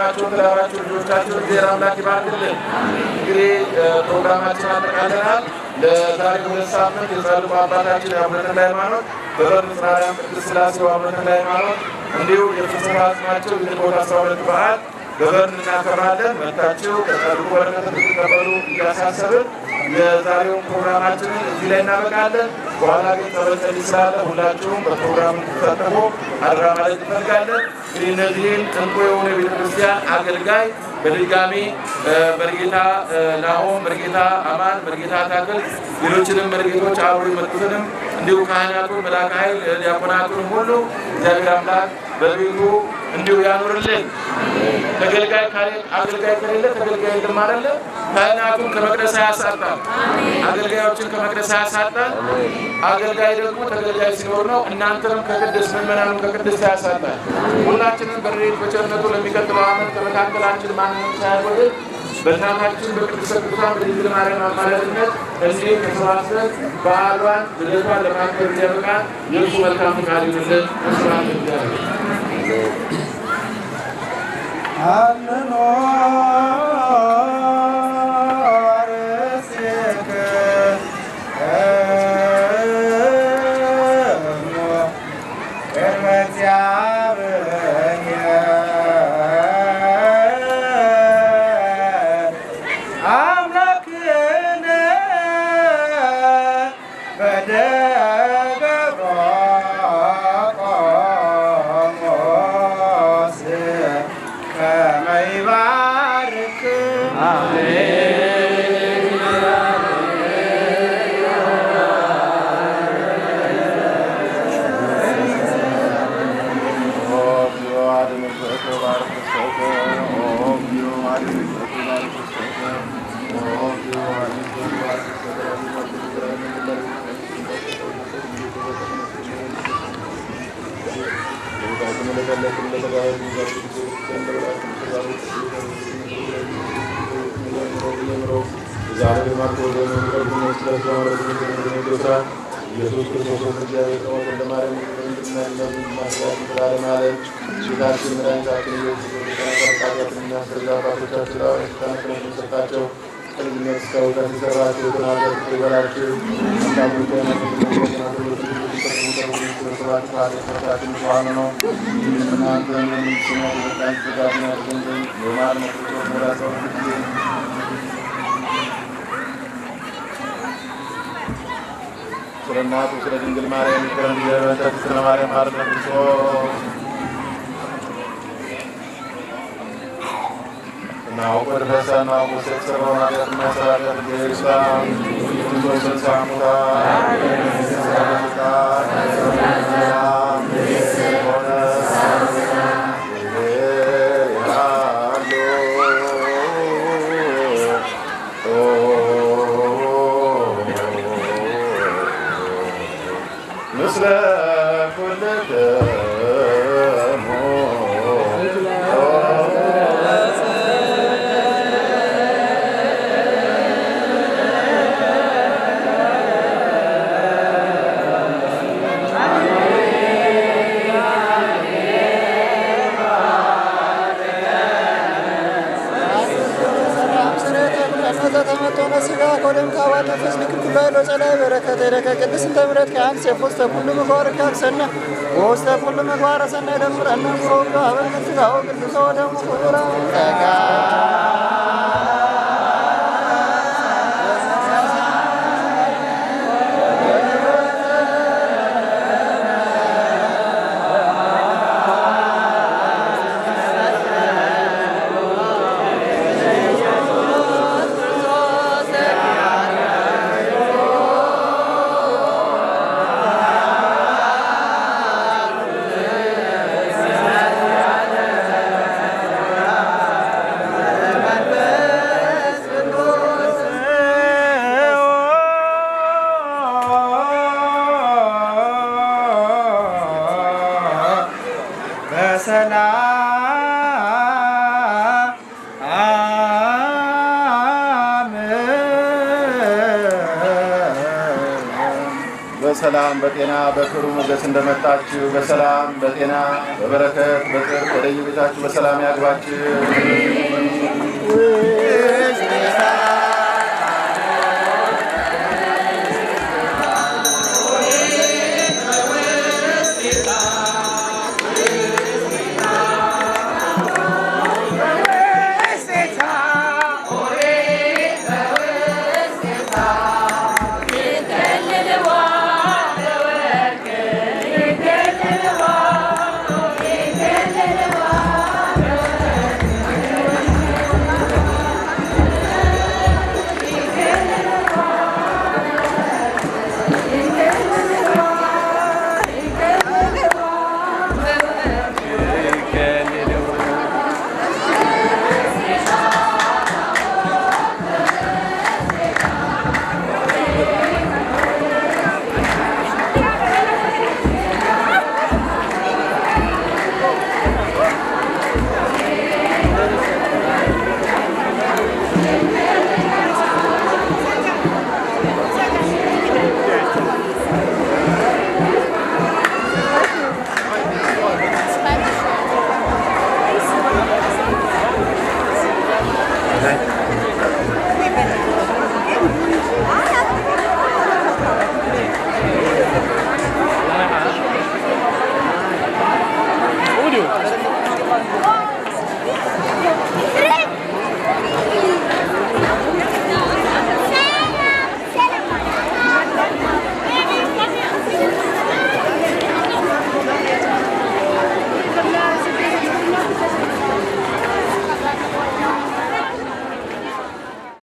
ዘመናቸውን ትዳራቸውን ልጆቻቸውን እግዚአብሔር አምላክ ይባርክልን። እንግዲህ ፕሮግራማችን አጠቃለናል። ለዛሬ 2 ሳምንት የጻድቁ አባታችን የአቡነ ተክለ ሃይማኖት በበር ማርያም ቅድስት ሥላሴ አቡነ ተክለ ሃይማኖት እንዲሁ የፍስሐ አጽማቸው የግንቦት 12 በዓል በበር እናከብራለን። መጥታችሁ ከጻድቁ በረከት እንድትቀበሉ እያሳሰብን የዛሬውን ፕሮግራማችንን እዚህ ላይ እናበቃለን። በኋላ ግን ጸበል ስላለ ሁላችሁም በፕሮግራሙ እንድትሳተፉ አደራ ማለት እንፈልጋለን። እንግዲህ እነዚህን እንቁ የሆኑ የቤተክርስቲያን አገልጋይ በድጋሚ መርጌታ ናሆም፣ መርጌታ አማን፣ መርጌታ ታክል፣ ሌሎችንም መርጌቶች አብሮ የመጡትንም እንዲሁ ካህናቱን፣ መልአከ ኃይል ዲያቆናቱን ሁሉ እግዚአብሔር አምላክ በቤቱ እንዲሁ ያኑርልን። ተገልጋይ አገልጋይ ከሌለ ተገልጋይ የለም አይደለ? ካህናቱን ከመቅደስ ያሳጣል፣ አገልጋዮችን ከመቅደስ ያሳጣል። አገልጋይ ደግሞ ተገልጋይ ሲኖር ነው። እናንተንም ከቅድስ ምዕመናኑን ከቅድስ ያሳጣል። ሁላችንም በረድኤቱ በቸርነቱ ለሚቀጥለው ዓመት ከመካከላችን ማንንም ሳያጎድል በእናታችን በቅድስተ ቅዱሳን በድንግል ማርያም አማላጅነት እንዲህ ተሰባስበን በዓሏን ልደቷን ለማክበር እንዲያበቃን የእርሱ መልካም ፈቃድ ይሁንልን። ስብሐት ለእግዚአብሔር። ስለናቱ ስለ ድንግል ማርያም ይከረም የበረከት ስለ ማርያም ማርያም ናው ወደሰና ወሰሰራው ነገር ማሰራት ጌርሳ ኢየሱስ ሳሙታ ቅድስት ተምረት ከአንስ የፎስተ ኩሉ ምግባር ካክሰና ወስተ ኩሉ ምግባር ሰና ደምረና ሮጋ አበልከት ጋው ቅዱስ ወደሙ ኩራ ተጋ በሰላም በጤና በክብር ሞገስ እንደመጣችሁ በሰላም በጤና በበረከት በጽድቅ ወደ የቤታችሁ በሰላም ያግባችሁ።